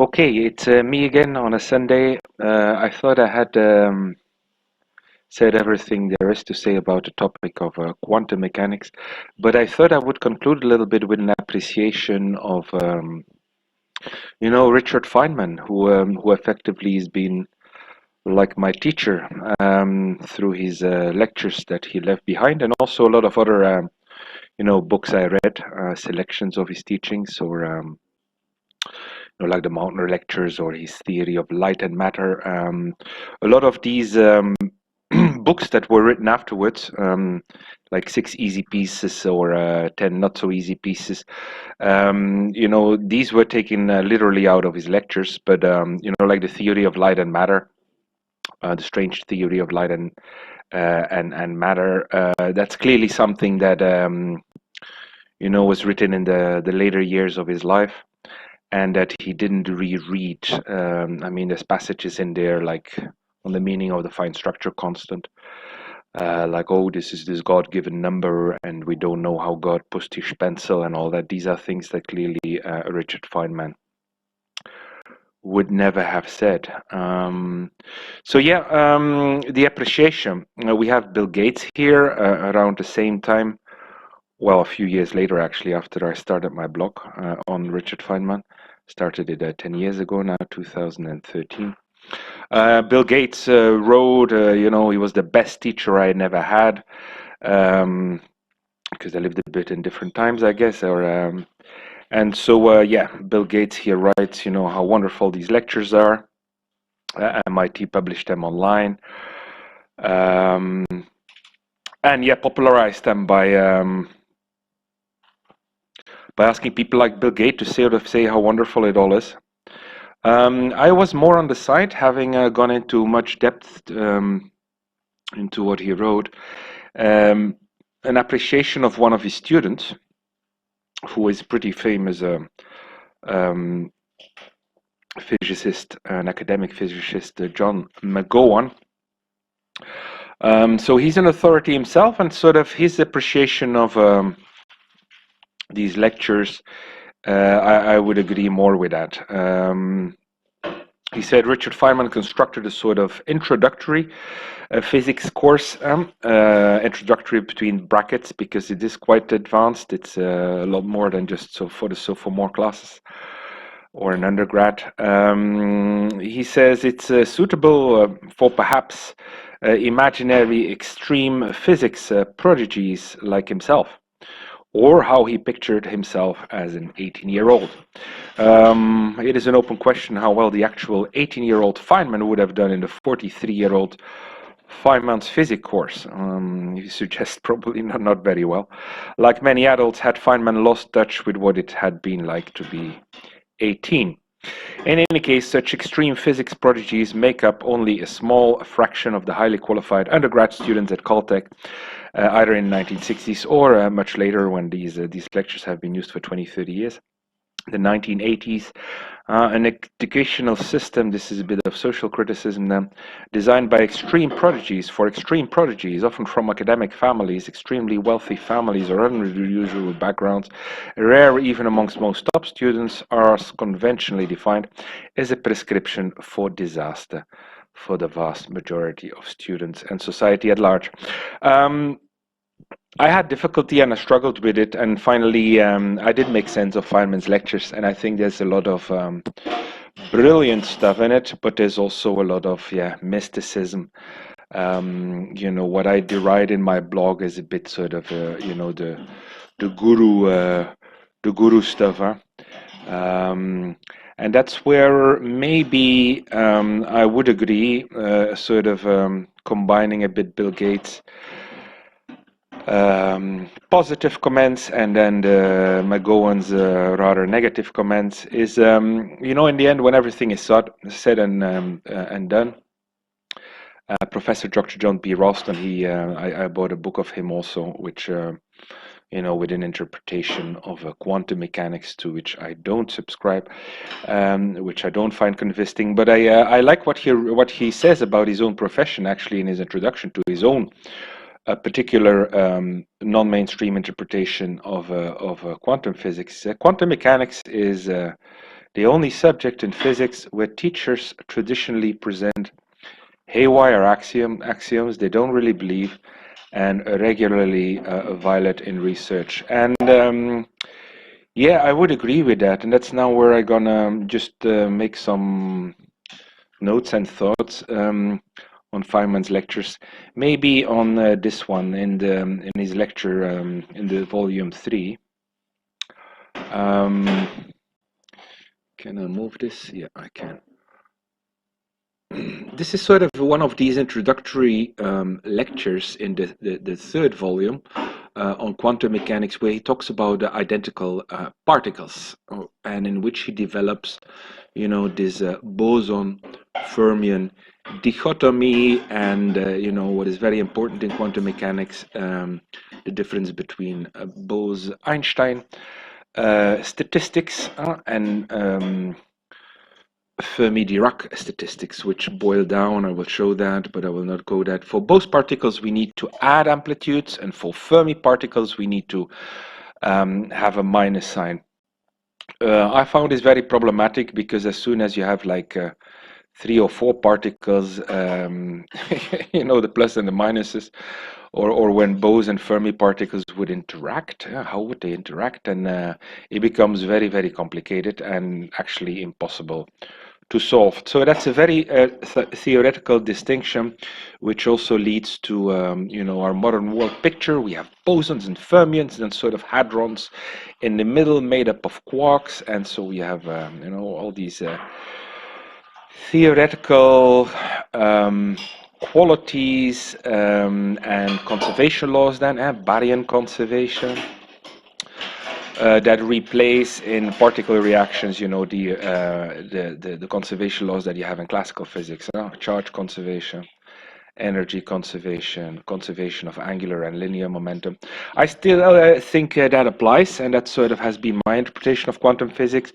Okay, it's me again on a Sunday. I thought I had said everything there is to say about the topic of quantum mechanics, but I thought I would conclude a little bit with an appreciation of, Richard Feynman, who effectively has been like my teacher through his lectures that he left behind, and also a lot of other, books I read, selections of his teachings, or like the Mautner lectures or his theory of light and matter. A lot of these books that were written afterwards, like Six Easy Pieces or 10 Not So Easy Pieces, these were taken literally out of his lectures, but, like the theory of light and matter, the strange theory of light and matter, that's clearly something that, was written in the later years of his life and that he didn't reread. I mean, there's passages in there like on the meaning of the fine structure constant, like, oh, this is this God-given number, and we don't know how God pushed his pencil and all that. These are things that clearly Richard Feynman would never have said. So yeah, the appreciation. We have Bill Gates here around the same time. Well, a few years later, actually, after I started my blog on Richard Feynman. Started it 10 years ago now, 2013. Bill Gates wrote, he was the best teacher I never had, because I lived a bit in different times, I guess. And so, yeah, Bill Gates here writes, how wonderful these lectures are. MIT published them online. And yeah, popularized them by asking people like Bill Gates to sort of say how wonderful it all is. I was more on the side, having gone into much depth into what he wrote, an appreciation of one of his students, who is pretty famous um, physicist, an academic physicist, John McGowan. So he's an authority himself, and sort of his appreciation of these lectures, I would agree more with that. He said Richard Feynman constructed a sort of introductory physics course, introductory between brackets, because it is quite advanced. It's a lot more than just sophomore classes or an undergrad. He says it's suitable for perhaps imaginary extreme physics prodigies like himself, or how he pictured himself as an 18-year-old. It is an open question how well the actual 18-year-old Feynman would have done in the 43-year-old Feynman's physics course. He suggests probably not very well. Like many adults, had Feynman lost touch with what it had been like to be 18. In any case, such extreme physics prodigies make up only a small fraction of the highly qualified undergrad students at Caltech, either in the 1960s or much later, when these lectures have been used for 20, 30 years. The 1980s, an educational system, this is a bit of social criticism then, designed by extreme prodigies for extreme prodigies, often from academic families, extremely wealthy families or unusual backgrounds, rare even amongst most top students, are conventionally defined as a prescription for disaster for the vast majority of students and society at large. I had difficulty and I struggled with it, and finally I did make sense of Feynman's lectures, and I think there's a lot of brilliant stuff in it, but there's also a lot of mysticism. What I deride in my blog is a bit sort of the guru stuff, huh? And that's where maybe I would agree, sort of combining a bit Bill Gates positive comments and then McGowan's rather negative comments is, in the end, when everything is said and done, Professor Dr. John B. Ralston, I bought a book of him also, which, with an interpretation of quantum mechanics, to which I don't subscribe, which I don't find convincing, but I like what he says about his own profession, actually, in his introduction to his own a particular non-mainstream interpretation of quantum physics. Quantum mechanics is the only subject in physics where teachers traditionally present haywire axioms they don't really believe and regularly violate in research. And yeah, I would agree with that. And that's now where I'm gonna just make some notes and thoughts on Feynman's lectures. Maybe on this one in his lecture in the volume 3. Can I move this? Yeah, I can. This is sort of one of these introductory lectures in the third volume on quantum mechanics, where he talks about the identical particles, and in which he develops, you know, this boson-fermion dichotomy, and you know, what is very important in quantum mechanics, the difference between Bose-Einstein statistics and Fermi-Dirac statistics, which boil down, I will show that, but I will not go that. For Bose particles, we need to add amplitudes, and for Fermi particles, we need to have a minus sign. I found this very problematic because as soon as you have like 3 or 4 particles, you know, the plus and the minuses, or when Bose and Fermi particles would interact, how would they interact? And it becomes very, very complicated and actually impossible to solve. So that's a very theoretical distinction, which also leads to you know, our modern world picture. We have bosons and fermions and sort of hadrons in the middle, made up of quarks, and so we have you know, all these theoretical qualities and conservation laws. Then baryon conservation. That replace in particle reactions, you know, the conservation laws that you have in classical physics, charge conservation, energy conservation, conservation of angular and linear momentum. I still think that applies, and that sort of has been my interpretation of quantum physics,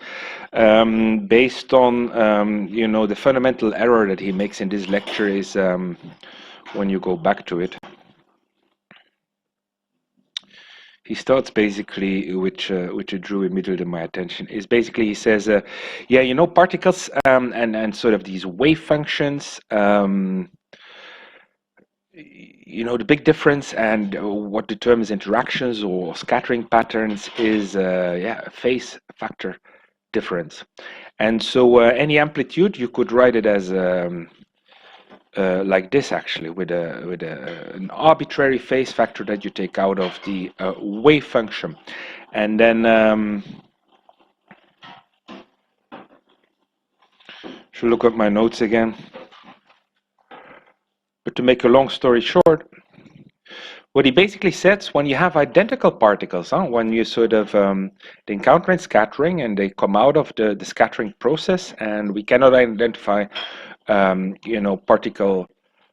based on, you know, the fundamental error that he makes in this lecture is, when you go back to it, he starts basically, which drew immediately my attention, is basically he says, yeah, you know, particles and sort of these wave functions, you know, the big difference and what determines interactions or scattering patterns is, yeah, phase factor difference. And so any amplitude, you could write it as like this, actually, with an arbitrary phase factor that you take out of the wave function. And then should look at my notes again. But to make a long story short, what he basically says, when you have identical particles, when you sort of they encounter scattering and they come out of the scattering process, and we cannot identify, you know,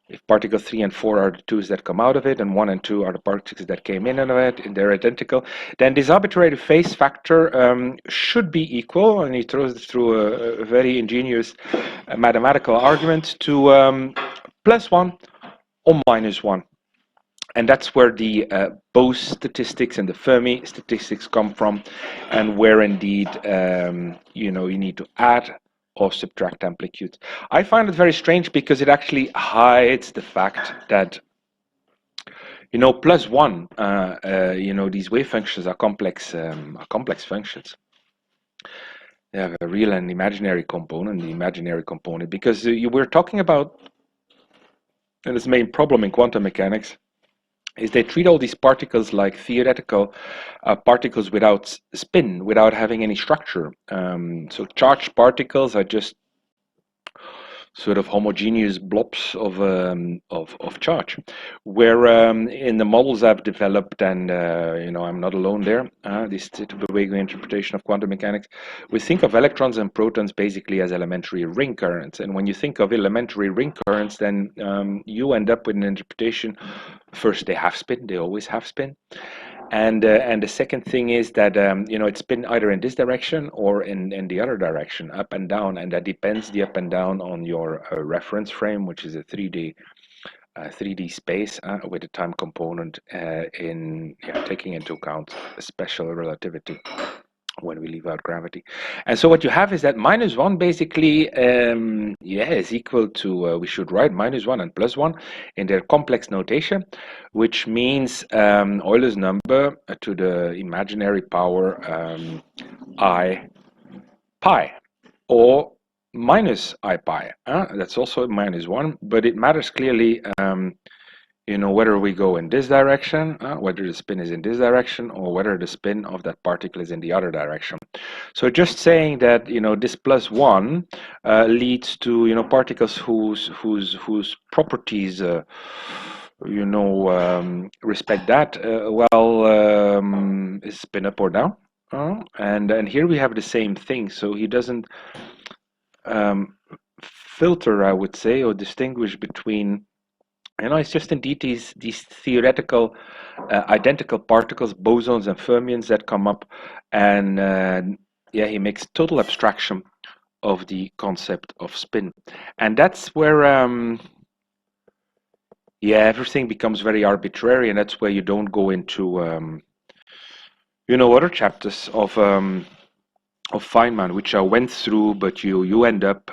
if particle 3 and 4 are the twos that come out of it, and 1 and 2 are the particles that came in of it, and they're identical, then this arbitrary phase factor should be equal, and he throws it through a very ingenious mathematical argument to +1 or -1. And that's where the Bose statistics and the Fermi statistics come from, and where indeed, you know, you need to add or subtract amplitudes. I find it very strange because it actually hides the fact that, you know, +1, you know, these wave functions are complex functions. They have a real and imaginary component, because we're talking about, and this main problem in quantum mechanics is they treat all these particles like theoretical particles without spin, without having any structure. So charged particles are just sort of homogeneous blobs of charge. Where in the models I've developed, and you know, I'm not alone there, this Tito-Bowego interpretation of quantum mechanics, we think of electrons and protons basically as elementary ring currents. And when you think of elementary ring currents, then you end up with an interpretation. First, they have spin; they always have spin. And the second thing is that you know, it's spin either in this direction or in the other direction, up and down, and that depends the up and down on your reference frame, which is a 3D space with a time component in taking into account special relativity. when we leave out gravity. And so what you have is that -1 basically, yeah, is equal to, we should write -1 and +1 in their complex notation, which means Euler's number to the imaginary power I pi, or minus I pi. That's also -1, but it matters clearly, you know, whether we go in this direction, whether the spin is in this direction, or whether the spin of that particle is in the other direction. So just saying that, you know, this +1 leads to, you know, particles whose properties, you know, respect that, is spin up or down. And here we have the same thing. So he doesn't filter, I would say, or distinguish between, you know, it's just indeed these theoretical identical particles, bosons and fermions that come up, and yeah, he makes total abstraction of the concept of spin, and that's where yeah, everything becomes very arbitrary, and that's where you don't go into you know, other chapters of Feynman, which I went through, but you end up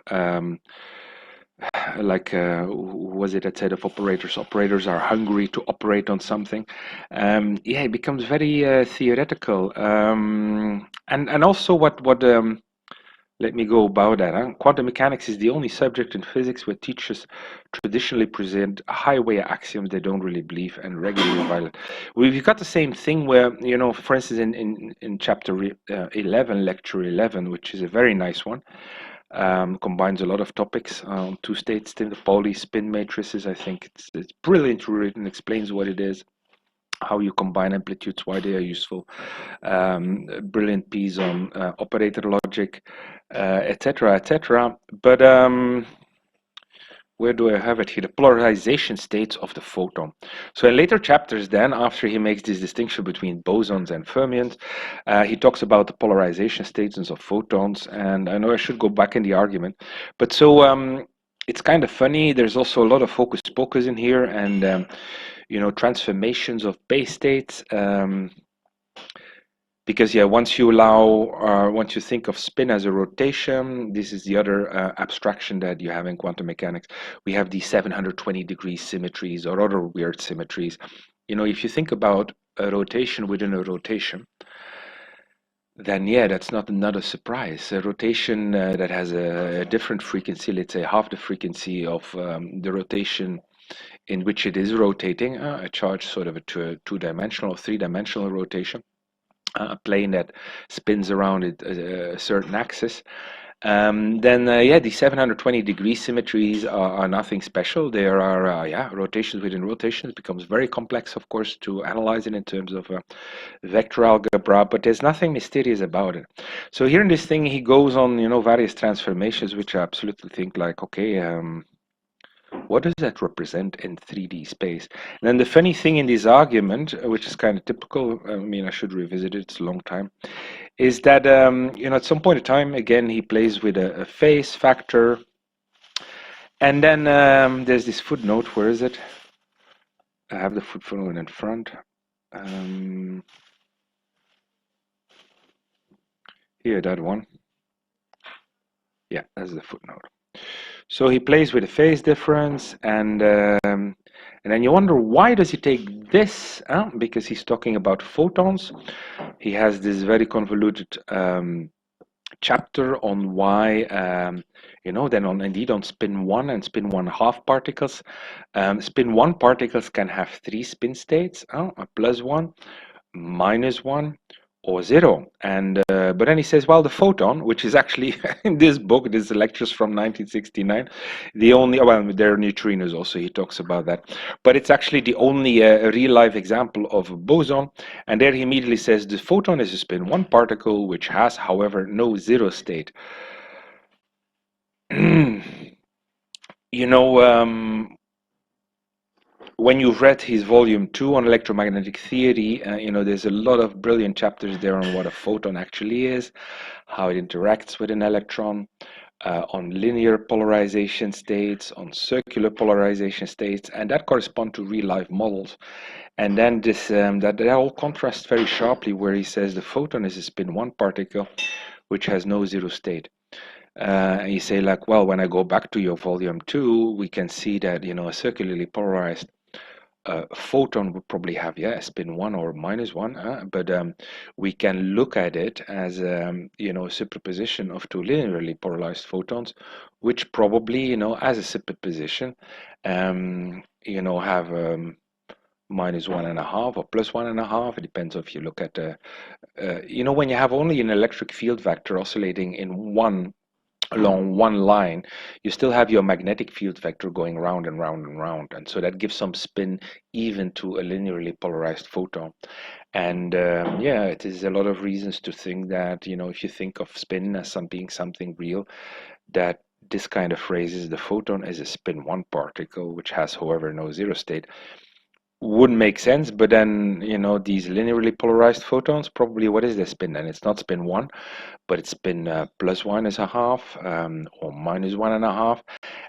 like who was it that said of operators are hungry to operate on something. Yeah, it becomes very theoretical, and also what let me go about that. Quantum mechanics is the only subject in physics where teachers traditionally present highway axioms they don't really believe and regularly violate. We've got the same thing where, you know, for instance, in chapter 11, lecture 11, which is a very nice one, combines a lot of topics on two-state spin, the Pauli spin matrices. I think it's brilliantly written, explains what it is, how you combine amplitudes, why they are useful. Brilliant piece on operator logic, etc., etc. But where do I have it here? The polarization states of the photon. So in later chapters then, after he makes this distinction between bosons and fermions, he talks about the polarization states of photons. And I know I should go back in the argument, but so it's kind of funny. There's also a lot of hocus pocus in here, and you know, transformations of base states. Because yeah, once you allow, once you think of spin as a rotation, this is the other abstraction that you have in quantum mechanics. We have these 720-degree symmetries or other weird symmetries. You know, if you think about a rotation within a rotation, then yeah, that's not another surprise. A rotation that has a different frequency, let's say half the frequency of the rotation in which it is rotating, a charge sort of a two-dimensional or three-dimensional rotation. A plane that spins around a certain axis, then yeah, the 720-degree symmetries are nothing special. There are yeah, rotations within rotations. It becomes very complex, of course, to analyze it in terms of vector algebra, but there's nothing mysterious about it. So here in this thing, he goes on, you know, various transformations, which I absolutely think like, okay, what does that represent in 3D space? And then the funny thing in this argument, which is kind of typical, I mean, I should revisit it, it's a long time, is that, you know, at some point in time, again, he plays with a phase factor. And then there's this footnote, where is it? I have the footnote in front. Here, that one. Yeah, that's the footnote. So he plays with the phase difference, and then you wonder, why does he take this? Because he's talking about photons. He has this very convoluted chapter on why, you know, then indeed on spin 1 and spin 1/2 particles. Spin 1 particles can have 3 spin states, a +1, -1, or 0. And but then he says, well, the photon, which is actually in this book, this lectures from 1969, the only, well, there are neutrinos also, he talks about that, but it's actually the only real life example of a boson. And there he immediately says the photon is a spin 1 particle which has, however, no 0 state. You know, when you've read his volume 2 on electromagnetic theory, you know, there's a lot of brilliant chapters there on what a photon actually is, how it interacts with an electron. on linear polarization states, on circular polarization states, and that correspond to real life models. And then this that all contrasts very sharply, where he says the photon is a spin 1 particle which has no zero state. And you say like, well, when I go back to your volume 2, we can see that, you know, a circularly polarized photon would probably have, yeah, a spin 1 or -1, but we can look at it as you know, a superposition of two linearly polarized photons, which probably, you know, as a superposition, you know, have -1.5 or +1.5. It depends if you look at you know, when you have only an electric field vector oscillating in one along one line, you still have your magnetic field vector going round and round and round, and so that gives some spin even to a linearly polarized photon. And yeah, it is a lot of reasons to think that, you know, if you think of spin as something real, that this kind of phrases the photon as a spin 1 particle, which has, however, no zero state, would make sense. But then, you know, these linearly polarized photons, probably what is their spin then? It's not spin 1, but it's spin +1.5 or -1.5.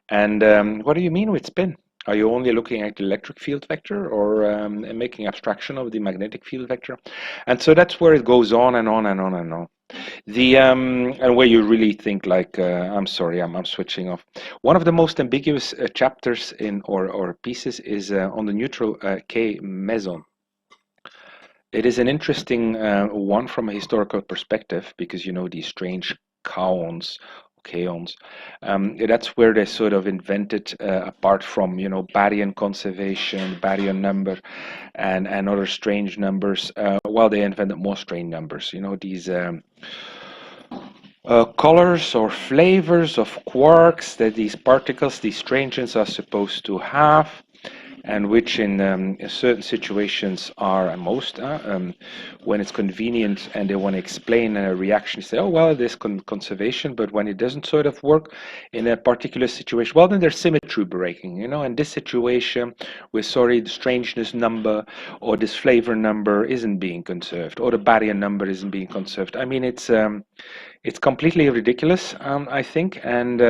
And what do you mean with spin? Are you only looking at the electric field vector, or making abstraction of the magnetic field vector? And so that's where it goes on and on and on and on. The and where you really think like, I'm sorry, I'm switching off. One of the most ambiguous chapters in or pieces is on the neutral K meson. It is an interesting one from a historical perspective, because, you know, these strange kaons, kaons, that's where they sort of invented, apart from, you know, baryon conservation, baryon number, and other strange numbers. Well, they invented more strange numbers. You know, these colors or flavors of quarks that these particles, these strangeness, are supposed to have, and which in certain situations are most, when it's convenient and they want to explain a reaction, say, oh, well, there's conservation, but when it doesn't sort of work in a particular situation, well, then there's symmetry breaking, you know. In this situation, we're sorry, the strangeness number or this flavor number isn't being conserved, or the baryon number isn't being conserved. I mean, it's completely ridiculous, I think, and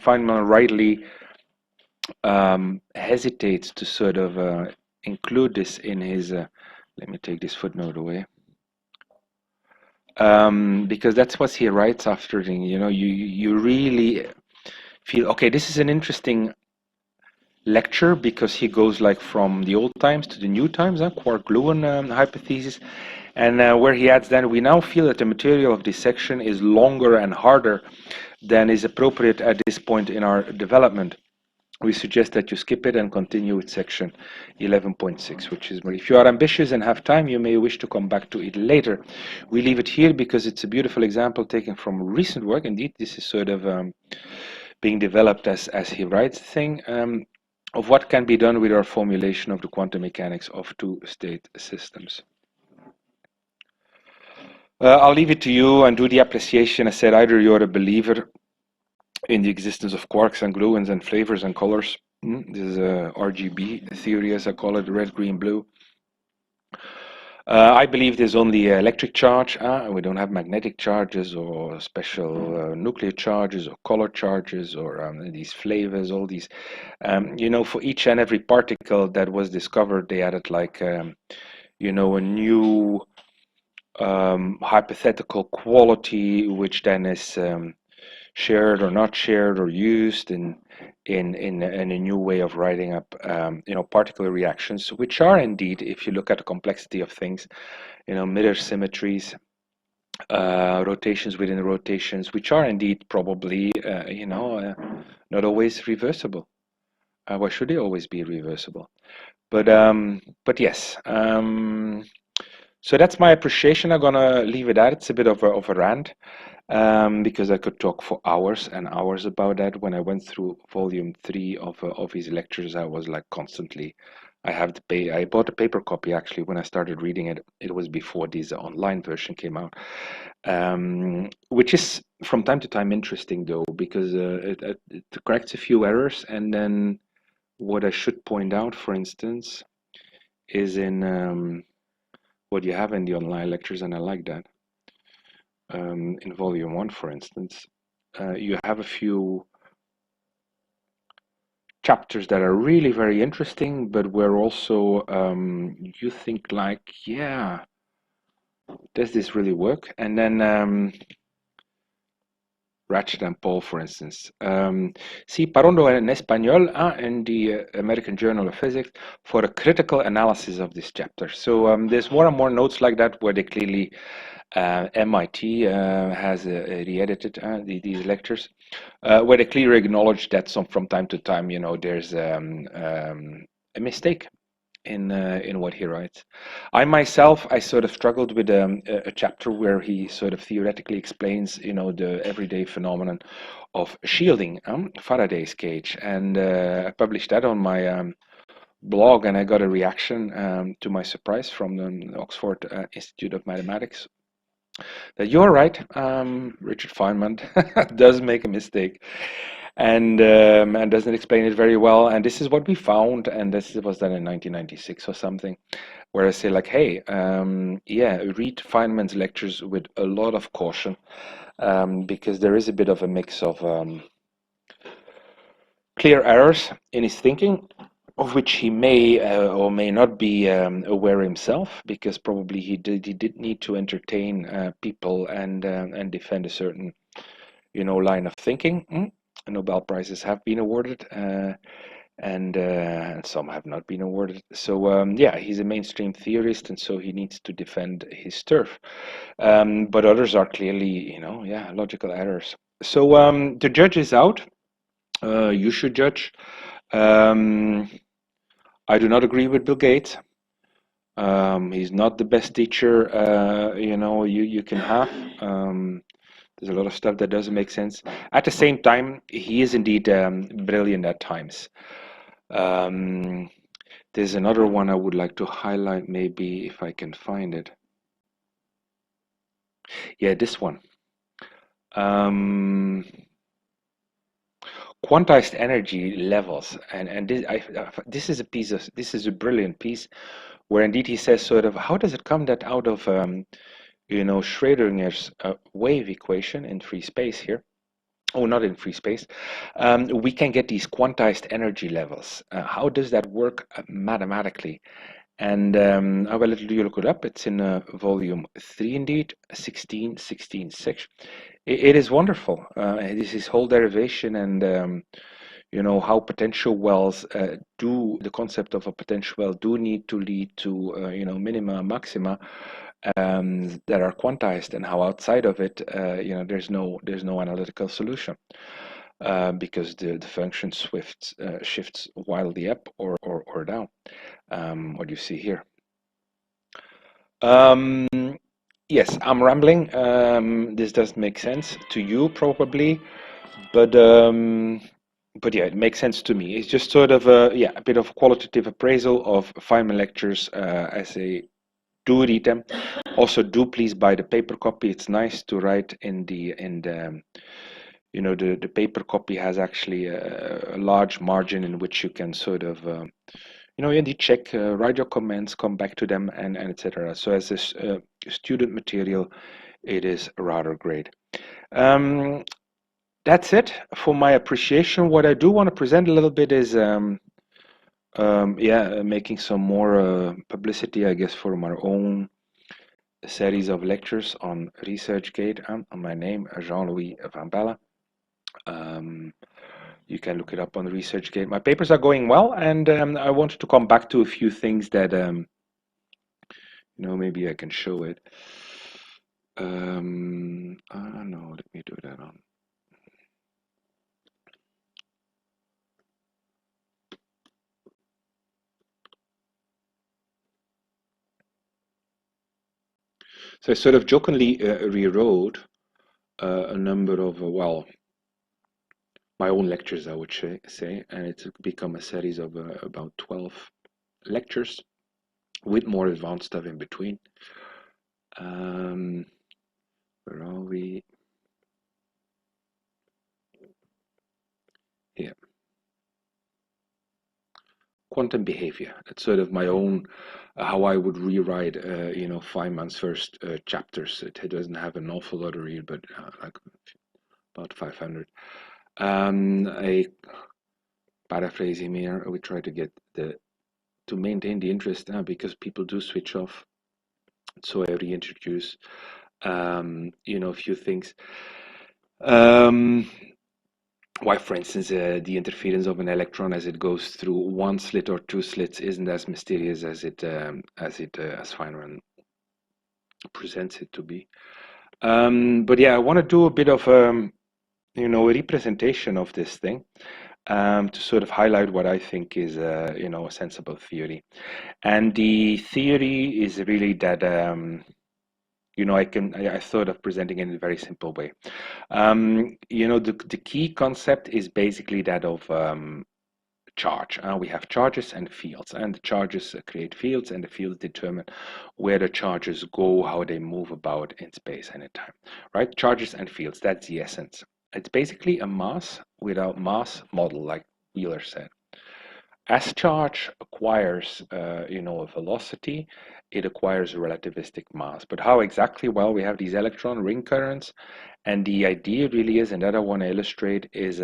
Feynman rightly hesitates to sort of include this in his. Let me take this footnote away, because that's what he writes after. You know, you really feel, okay, this is an interesting lecture, because he goes like from the old times to the new times, quark-gluon hypothesis, and where he adds, then we now feel that the material of this section is longer and harder than is appropriate at this point in our development. We suggest that you skip it and continue with section 11.6, which is where, if you are ambitious and have time, you may wish to come back to it later. We leave it here because it's a beautiful example taken from recent work. Indeed, this is sort of being developed as he writes the thing, of what can be done with our formulation of the quantum mechanics of two-state systems. I'll leave it to you and do the appreciation. I said, either you're a believer in the existence of quarks and gluons and flavors and colors. This is RGB theory, as I call it, red, green, blue. I believe there's only electric charge. We don't have magnetic charges or special nuclear charges or color charges or these flavors, all these. You know, for each and every particle that was discovered, they added like, you know, a new hypothetical quality, which then is shared or not shared or used in a new way of writing up, you know, particle reactions, which are indeed, if you look at the complexity of things, you know, mirror symmetries, rotations within rotations, which are indeed probably, you know, not always reversible. Why should they always be reversible? But yes. So that's my appreciation. I'm gonna leave it at. It's a bit of a rant, because I could talk for hours and hours about that. When I went through volume 3 of his lectures, I was like constantly. I bought a paper copy actually when I started reading it. It was before this online version came out, which is from time to time interesting though, because it corrects a few errors, and then what I should point out, for instance, is in what you have in the online lectures, and I like that. In volume 1, for instance, you have a few chapters that are really very interesting, but where also you think like, yeah, does this really work? And then Ratchet and Paul, for instance. Sí, parando en español in the American Journal of Physics for a critical analysis of this chapter. So there's more and more notes like that where they clearly, MIT has re-edited these lectures, where they clearly acknowledge that from time to time, there's a mistake in what he writes. I sort of struggled with a chapter where he sort of theoretically explains, the everyday phenomenon of shielding, Faraday's cage, and I published that on my blog, and I got a reaction, to my surprise, from the Oxford Institute of Mathematics. That you're right, Richard Feynman does make a mistake, and doesn't explain it very well. And this is what we found, and this was done in 1996 or something, where I say like, hey, yeah, read Feynman's lectures with a lot of caution, because there is a bit of a mix of clear errors in his thinking, of which he may or may not be aware himself, because probably he did need to entertain people and defend a certain line of thinking. Nobel Prizes have been awarded, and some have not been awarded. So yeah, he's a mainstream theorist, and so he needs to defend his turf. But others are clearly, yeah, logical errors. So the judge is out. You should judge. I do not agree with Bill Gates. He's not the best teacher, you can have. There's a lot of stuff that doesn't make sense. At the same time, he is indeed brilliant at times. Um, there's another one I would like to highlight, maybe if I can find it. Yeah, this one. Quantized energy levels, and this is a brilliant piece, where indeed he says sort of, how does it come that out of Schrodinger's wave equation in free space here, oh, not in free space, we can get these quantized energy levels. How does that work mathematically? And I will let you look it up. It's in volume 3 indeed, 16 section. It is wonderful. This is whole derivation, and how potential wells the concept of a potential well do need to lead to minima and maxima that are quantized, and how outside of it there's no analytical solution, because the function shifts wildly up or down, what you see here. Yes, I'm rambling. This doesn't make sense to you probably, but yeah, it makes sense to me. It's just sort of a bit of qualitative appraisal of Feynman lectures as I do read them. Also, do please buy the paper copy. It's nice to write in the the paper copy has actually a large margin in which you can sort of indeed check, write your comments, come back to them, and etc. So as this student material, it is rather great. That's it for my appreciation. What I do want to present a little bit is making some more publicity, I guess, for my own series of lectures on ResearchGate, on my name, Jean-Louis Van Belle. You can look it up on ResearchGate. My papers are going well, and I wanted to come back to a few things that maybe I can show it. No, let me do that on. So I sort of jokingly rewrote a number of, my own lectures, I would say, and it's become a series of about 12 lectures with more advanced stuff in between. Where are we? Here. Quantum behavior. It's sort of my own, how I would rewrite, Feynman's first chapters. It doesn't have an awful lot to read, but like about 500. A paraphrasing here, we try to get to maintain the interest because people do switch off. So I reintroduce, a few things. Why, for instance, the interference of an electron as it goes through one slit or two slits isn't as mysterious as as Feynman presents it to be. But yeah, I want to do a bit of a representation of this thing to sort of highlight what I think is a sensible theory. And the theory is really that I thought of presenting it in a very simple way. The key concept is basically that of charge. We have charges and fields, and the charges create fields, and the fields determine where the charges go, how they move about in space and in time, right? Charges and fields, that's the essence. It's basically a mass without mass model, like Wheeler said. As charge acquires, a velocity, it acquires a relativistic mass. But how exactly? Well, we have these electron ring currents, and the idea really is, and that I want to illustrate, is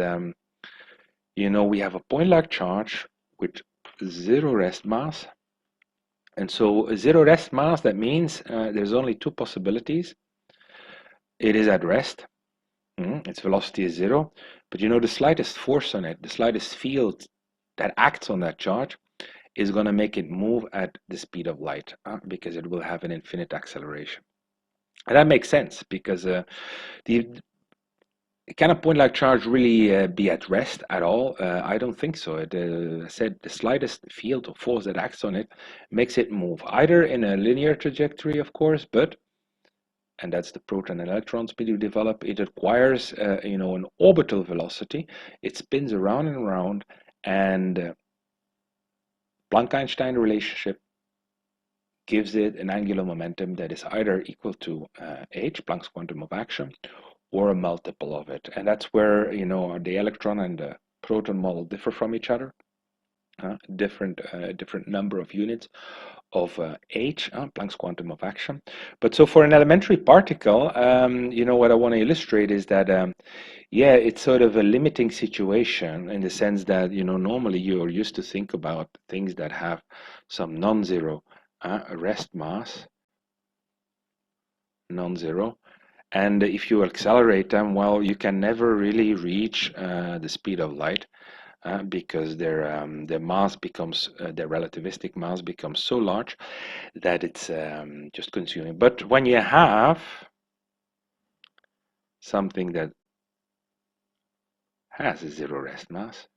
we have a point-like charge with zero rest mass. And so a zero rest mass, that means there's only two possibilities. It is at rest. Its velocity is zero. But the slightest force on it, the slightest field that acts on that charge is going to make it move at the speed of light because it will have an infinite acceleration. And that makes sense because can a point like charge really be at rest at all? I don't think so. I said the slightest field or force that acts on it makes it move, either in a linear trajectory, of course, and that's the proton and electron speed you develop, it acquires an orbital velocity. It spins around and around, and Planck-Einstein relationship gives it an angular momentum that is either equal to h, Planck's quantum of action, or a multiple of it. And that's where the electron and the proton model differ from each other. Different number of units of h, Planck's quantum of action. But so for an elementary particle, what I want to illustrate is that it's sort of a limiting situation in the sense that normally you're used to think about things that have some non-zero rest mass, non-zero. And if you accelerate them, well, you can never really reach the speed of light because their mass becomes, their relativistic mass becomes so large that it's just consuming. But when you have something that has a zero rest mass,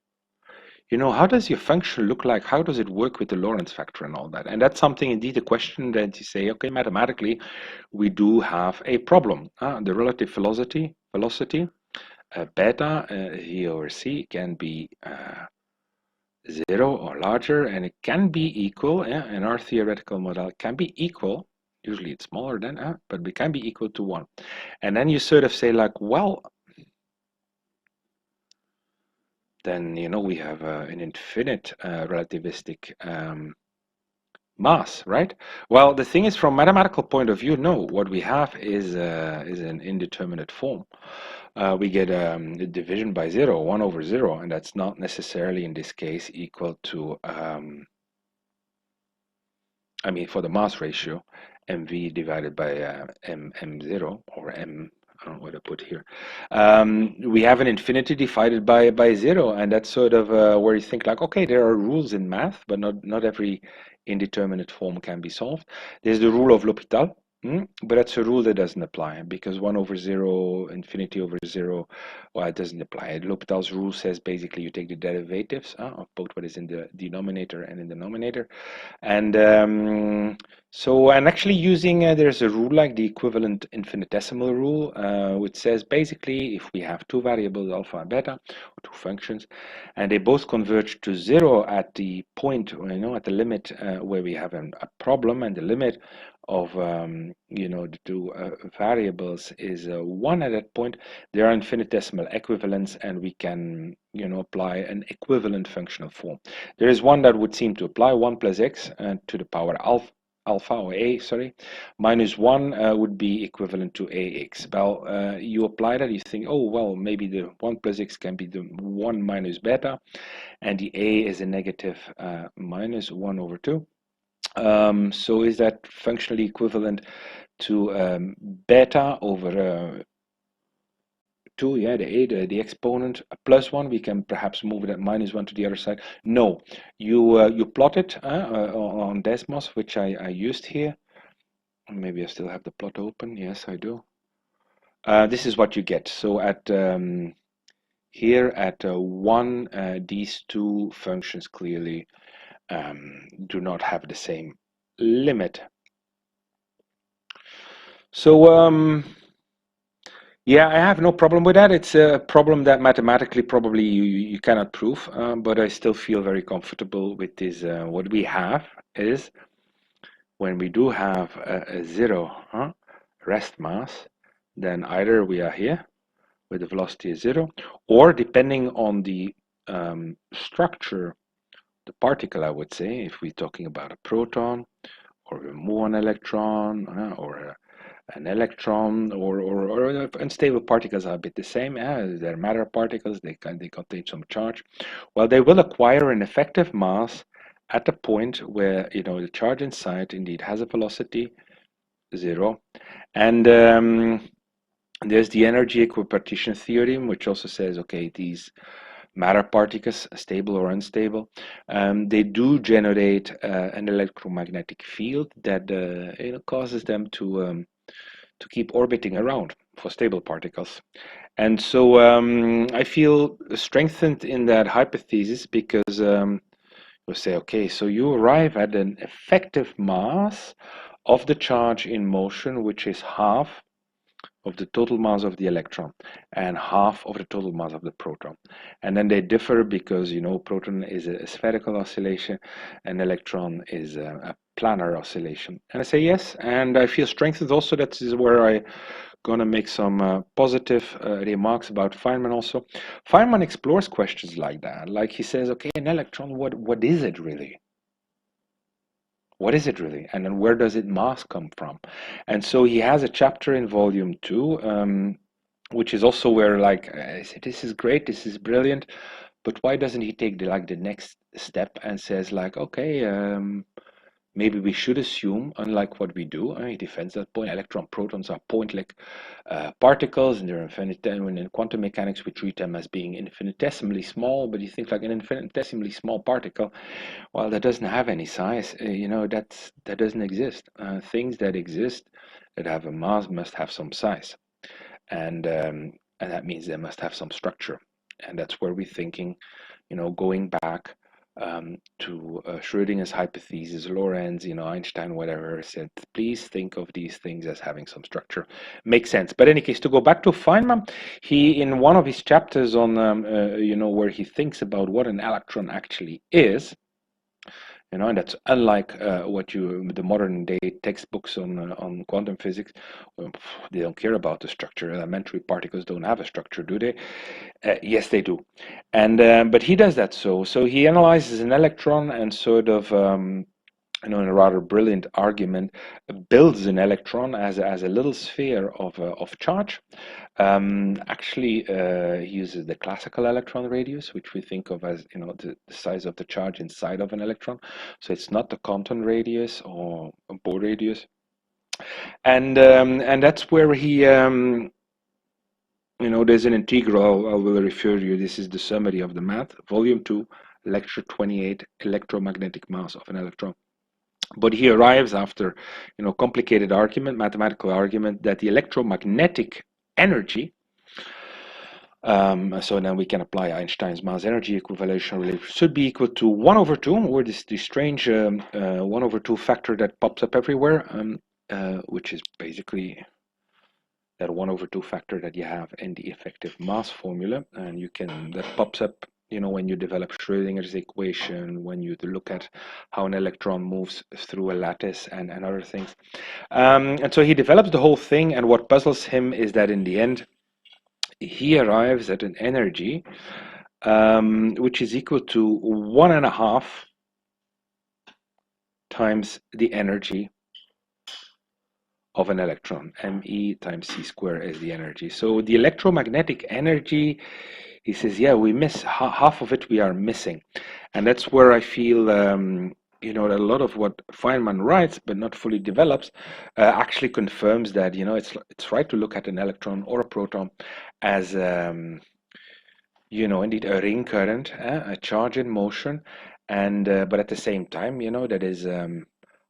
how does your function look like? How does it work with the Lorentz factor and all that? And that's something, indeed, a question that you say, okay, mathematically, we do have a problem. The relative velocity beta V over c can be 0 or larger, and it can be equal, in our theoretical model, it can be equal, usually it's smaller than, but it can be equal to 1. And then you sort of say like, well, then we have an infinite relativistic mass, right? Well, the thing is, from mathematical point of view, no. What we have is an indeterminate form. We get a division by 0, 1 over 0, and that's not necessarily in this case equal to, for the mass ratio, mv divided by m0 or m. I don't know what to put here. We have an infinity divided by 0, and that's sort of where you think like, okay, there are rules in math, but not every indeterminate form can be solved. There's the rule of L'Hopital, but that's a rule that doesn't apply because 1 over 0, infinity over 0, well, it doesn't apply. L'Hopital's rule says basically you take the derivatives of both what is in the denominator and in the numerator. And so I'm actually using, there's a rule like the equivalent infinitesimal rule, which says basically if we have two variables, alpha and beta, or two functions, and they both converge to 0 at the point, at the limit where we have a problem, and the limit of the two variables is 1 at that point, there are infinitesimal equivalents, and we can apply an equivalent functional form. There is one that would seem to apply 1 plus x to the power alpha or A, sorry, minus 1 would be equivalent to AX. Well, you apply that, you think, oh, well, maybe the 1 plus X can be the 1 minus beta, and the A is a negative minus 1 over 2. So is that functionally equivalent to beta over 2, yeah, the exponent plus 1, we can perhaps move that minus 1 to the other side. No, you plot it on Desmos, which I used here. Maybe I still have the plot open. Yes, I do. This is what you get. So at here at 1, these two functions clearly do not have the same limit. So yeah, I have no problem with that. It's a problem that mathematically probably you cannot prove, but I still feel very comfortable with this. What we have is when we do have a zero rest mass, then either we are here with the velocity is 0, or depending on the structure, the particle, I would say, if we're talking about a proton or a muon electron or an electron or unstable particles are a bit the same. They're matter particles, they contain some charge. Well, they will acquire an effective mass at the point where the charge inside indeed has a velocity 0, and there's the energy equipartition theorem, which also says, okay, these matter particles, stable or unstable, they do generate an electromagnetic field that causes them to keep orbiting around for stable particles. And so I feel strengthened in that hypothesis because you'll say, okay, so you arrive at an effective mass of the charge in motion, which is half of the total mass of the electron and half of the total mass of the proton. And then they differ because, proton is a spherical oscillation and electron is a planar oscillation. And I say yes, and I feel strengthened also. That is where I going to make some positive remarks about Feynman also. Feynman explores questions like that. Like he says, okay, an electron, what is it really? What is it really? And then where does its mass come from? And so he has a chapter in volume 2, which is also where I say, this is great, this is brilliant, but why doesn't he take the next step and says okay, maybe we should assume, unlike what we do, he defends that point, electron protons are point-like particles, and they're infinitesimal. In quantum mechanics, we treat them as being infinitesimally small, but you think like an infinitesimally small particle, well, that doesn't have any size. That doesn't exist. Things that exist that have a mass must have some size, and that means they must have some structure, and that's where we're thinking, going back to Schrödinger's hypothesis, Lorentz, Einstein, whatever, said, please think of these things as having some structure. Makes sense. But in any case, to go back to Feynman, he, in one of his chapters on, where he thinks about what an electron actually is, and that's unlike what the modern day textbooks on quantum physics. They don't care about the structure. Elementary particles don't have a structure, do they? Yes, they do. And but he does that so he analyzes an electron and sort of in a rather brilliant argument, builds an electron as a little sphere of charge. Actually, he uses the classical electron radius, which we think of as the size of the charge inside of an electron. So it's not the Compton radius or Bohr radius, and that's where he there's an integral. I will refer you. This is the summary of the math, volume 2, lecture 28, electromagnetic mass of an electron. But he arrives after, complicated argument, mathematical argument, that the electromagnetic energy, so then we can apply Einstein's mass-energy equivalation relation, should be equal to 1 over 2, or this strange 1 over 2 factor that pops up everywhere, which is basically that 1 over 2 factor that you have in the effective mass formula, and that pops up when you develop Schrödinger's equation, when you look at how an electron moves through a lattice and other things. And so he develops the whole thing, and what puzzles him is that in the end, he arrives at an energy which is equal to 1.5 times the energy of an electron. ME times C square is the energy. So the electromagnetic energy, he says, yeah, we miss half of it. We are missing, and that's where I feel you know, a lot of what Feynman writes but not fully develops actually confirms that, you know, it's right to look at an electron or a proton as you know, indeed a ring current, a charge in motion, and but at the same time, you know, that is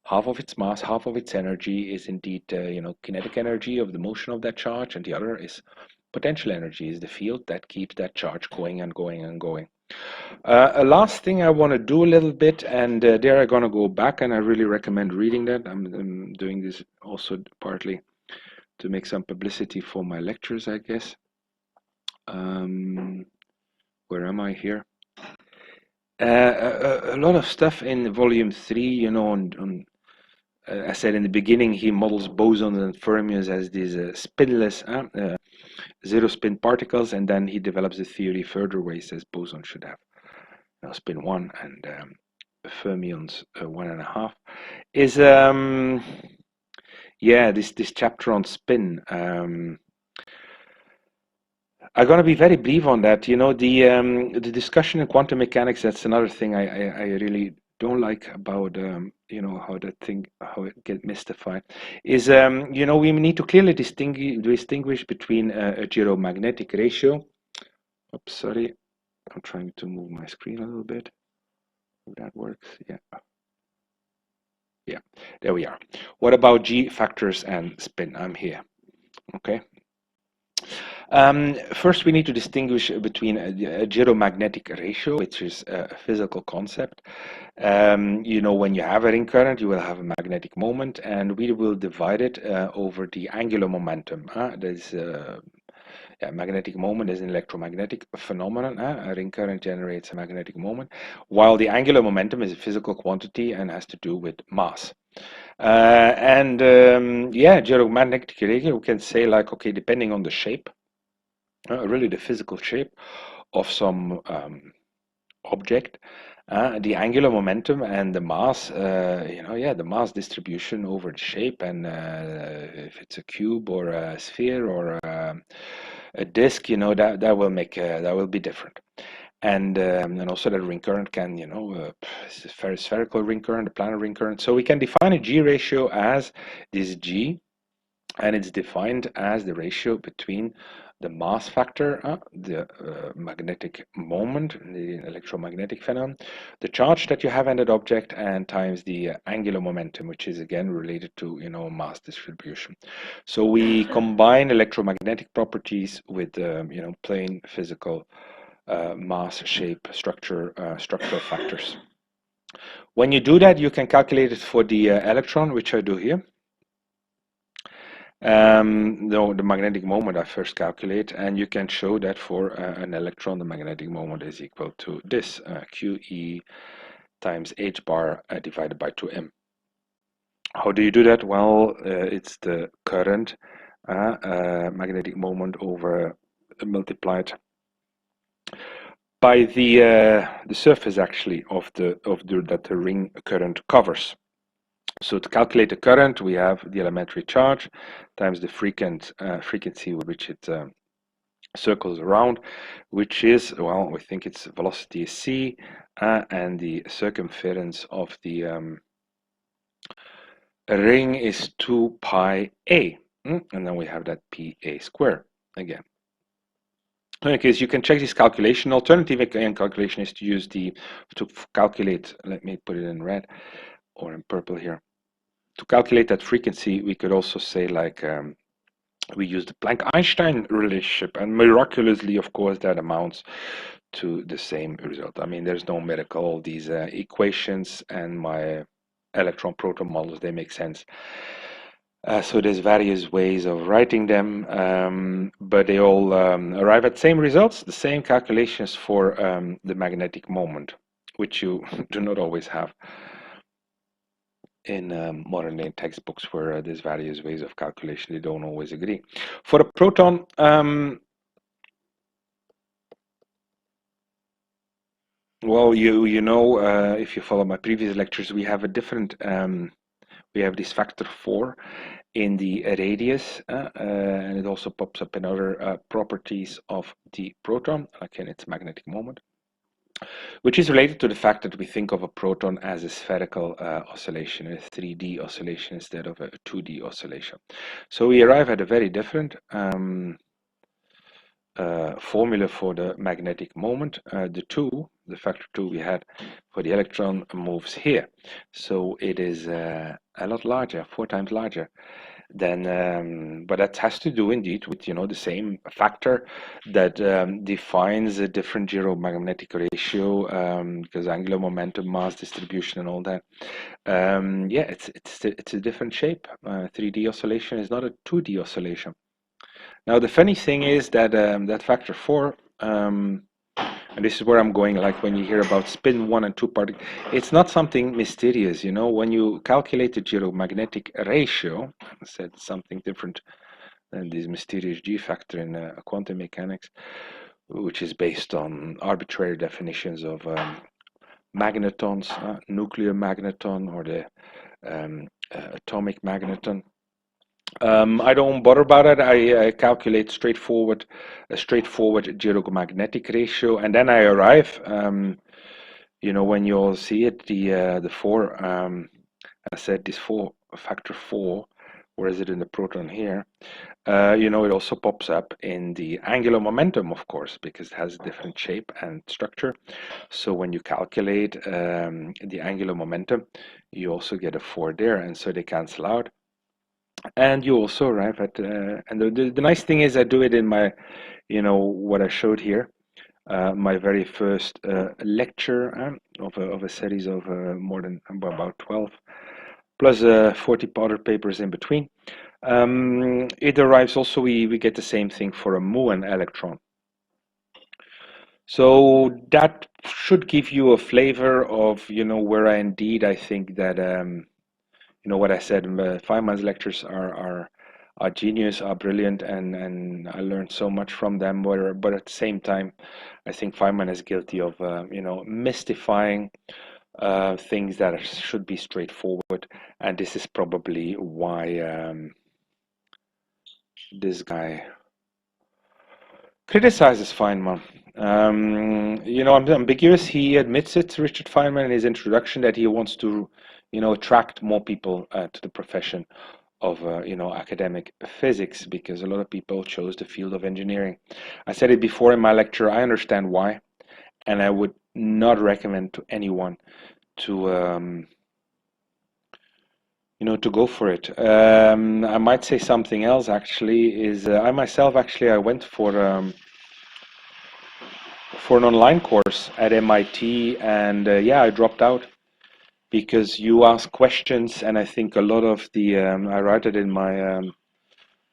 half of its mass, half of its energy is indeed you know, kinetic energy of the motion of that charge, and the other is potential energy, is the field that keeps that charge going and going and going. A last thing I want to do a little bit, and there I'm gonna go back, and I really recommend reading that. I'm doing this also partly to make some publicity for my lectures, I guess. Where am I here? A lot of stuff in volume 3, you know, on I said in the beginning, he models bosons and fermions as these spinless zero spin particles, and then he develops the theory further where he says bosons should have, you know, spin 1 and fermions 1.5. Is yeah, this chapter on spin. I'm going to be very brief on that. You know, the discussion in quantum mechanics, that's another thing I really don't like about you know, how that thing, how it get mystified, is you know, we need to clearly distinguish between a gyromagnetic ratio. Oops, sorry, I'm trying to move my screen a little bit. If that works, yeah, there we are. What about G factors and spin? I'm here. Okay. First, we need to distinguish between a gyromagnetic ratio, which is a physical concept. You know, when you have a ring current, you will have a magnetic moment, and we will divide it over the angular momentum. There's yeah, magnetic moment is an electromagnetic phenomenon. A ring current generates a magnetic moment, while the angular momentum is a physical quantity and has to do with mass. Yeah, gyromagnetic ratio, we can say, like, okay, depending on the shape, really the physical shape of some object, the angular momentum and the mass, you know, yeah, the mass distribution over the shape, and if it's a cube or a sphere or a disk, you know, that will make that will be different. And also the ring current can, you know, it's a very spherical ring current, a planar ring current. So we can define a G ratio as this G, and it's defined as the ratio between the mass factor, the magnetic moment, the electromagnetic phenomenon, the charge that you have in that object, and times the angular momentum, which is again related to, you know, mass distribution. So we combine electromagnetic properties with you know, plain physical mass, shape, structure, structural factors. When you do that, you can calculate it for the electron, which I do here. The magnetic moment I first calculate, and you can show that for an electron, the magnetic moment is equal to this, QE times h bar divided by 2m. How do you do that? Well, it's the current magnetic moment over multiplied by the surface actually of that the ring current covers. So to calculate the current, we have the elementary charge times the frequency with which it circles around, which is, well, we think its velocity is c, and the circumference of the ring is 2 pi a, and then we have that pa square again. In any case, you can check this calculation. Alternative calculation is to use to calculate, let me put it in red or in purple here. To calculate that frequency, we could also say, like, we use the Planck-Einstein relationship, and miraculously, of course, that amounts to the same result. I mean, there's no miracle. All these equations and my electron-proton models, they make sense. So there's various ways of writing them, but they all arrive at the same results, the same calculations for the magnetic moment, which you do not always have in modern day textbooks, where there's various ways of calculation. They don't always agree. For a proton, well, you know, if you follow my previous lectures, we have a different we have this factor 4, in the radius, and it also pops up in other properties of the proton, like in its magnetic moment, which is related to the fact that we think of a proton as a spherical oscillation, a 3D oscillation instead of a 2D oscillation. So we arrive at a very different formula for the magnetic moment. The factor 2 we had for the electron moves here. So it is a lot larger, 4 times larger than, but that has to do indeed with, the same factor that defines a different gyromagnetic ratio, because angular momentum, mass distribution and all that. Yeah, it's a different shape. 3D oscillation is not a 2D oscillation. Now, the funny thing is that that factor 4, and this is where I'm going, like when you hear about spin 1 and 2 particles, it's not something mysterious, when you calculate the gyromagnetic ratio, I said something different than this mysterious G factor in quantum mechanics, which is based on arbitrary definitions of magnetons, nuclear magneton or the atomic magneton. I don't bother about it. I calculate a straightforward gyromagnetic ratio, and then I arrive. When you all see it, the 4. I said this factor 4. Where is it in the proton here? It also pops up in the angular momentum, of course, because it has a different shape and structure. So when you calculate the angular momentum, you also get a 4 there, and so they cancel out. And you also arrive at, and the nice thing is I do it in my, what I showed here, my very first lecture of a series of more than about 12, plus 40 other papers in between. It arrives also, we get the same thing for a muon electron. So that should give you a flavor of, where I think that, what I said, Feynman's lectures are genius, are brilliant, and I learned so much from them. But at the same time, I think Feynman is guilty of, mystifying things that should be straightforward, and this is probably why this guy criticizes Feynman. I'm ambiguous. He admits it, Richard Feynman, in his introduction, that he wants to, attract more people to the profession of, academic physics, because a lot of people chose the field of engineering. I said it before in my lecture. I understand why, and I would not recommend to anyone to, to go for it. I might say something else. Actually, is I myself I went for an online course at MIT, and yeah, I dropped out because you ask questions, and I think a lot of the I write it in my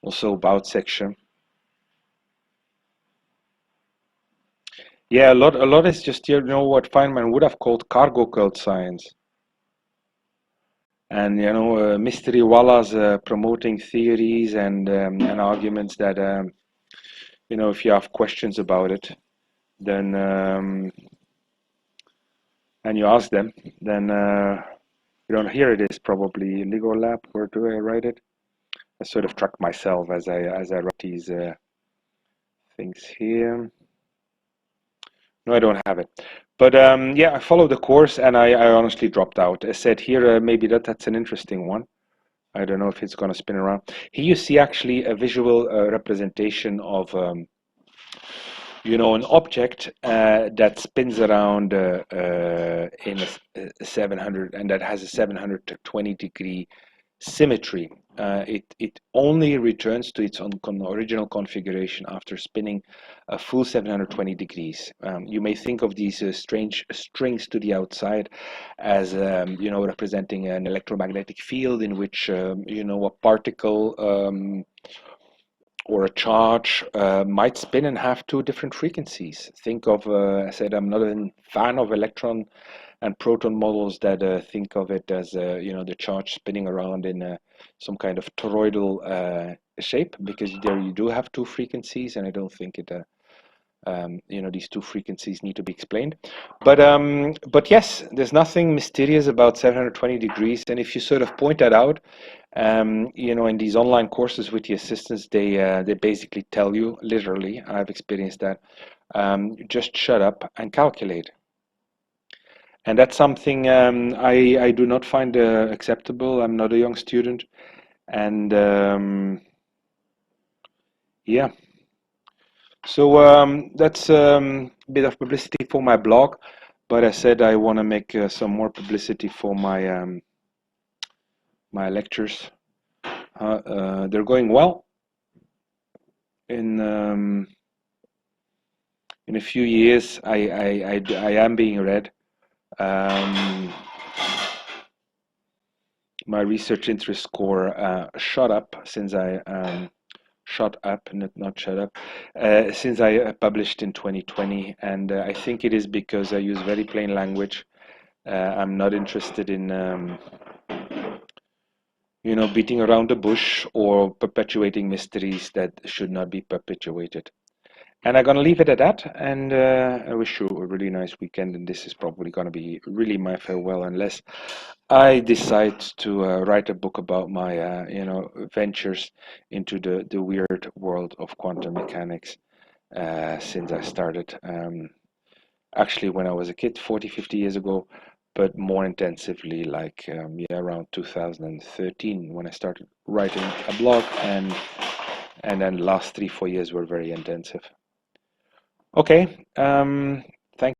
also about section. Yeah, a lot is just what Feynman would have called cargo cult science, and mystery wallahs promoting theories and arguments that if you have questions about it, then and you ask them, then here it is, probably Lego Lab. Where do I write it? I sort of track myself as I write these things here. No, I don't have it. But yeah, I followed the course, and I honestly dropped out. I said here, maybe that's an interesting one. I don't know if it's going to spin around. Here you see actually a visual representation of an object that spins around in a 700, and that has a 720 degree symmetry. It only returns to its original configuration after spinning a full 720 degrees. You may think of these strange strings to the outside as representing an electromagnetic field in which a particle or a charge might spin and have 2 different frequencies. Think of, I said, I'm not a fan of electron and proton models that think of it as, the charge spinning around in some kind of toroidal shape, because there you do have 2 frequencies, and I don't think it these two frequencies need to be explained. But yes, there's nothing mysterious about 720 degrees. And if you sort of point that out, in these online courses with the assistants, they basically tell you, literally, I've experienced that, just shut up and calculate. And that's something I do not find acceptable. I'm not a young student. And yeah. So that's a bit of publicity for my blog, but I said I want to make some more publicity for my lectures. They're going well. In a few years, I am being read. My research interest score shot up since I shot up, not shut up, since I published in 2020, and I think it is because I use very plain language. I'm not interested in beating around the bush or perpetuating mysteries that should not be perpetuated. And I'm gonna leave it at that, and I wish you a really nice weekend. And this is probably gonna be really my farewell, unless I decide to write a book about my ventures into the weird world of quantum mechanics since I started. Actually, when I was a kid, 40, 50 years ago, but more intensively, like around 2013, when I started writing a blog, and then the last 3, 4 years were very intensive. Okay, thank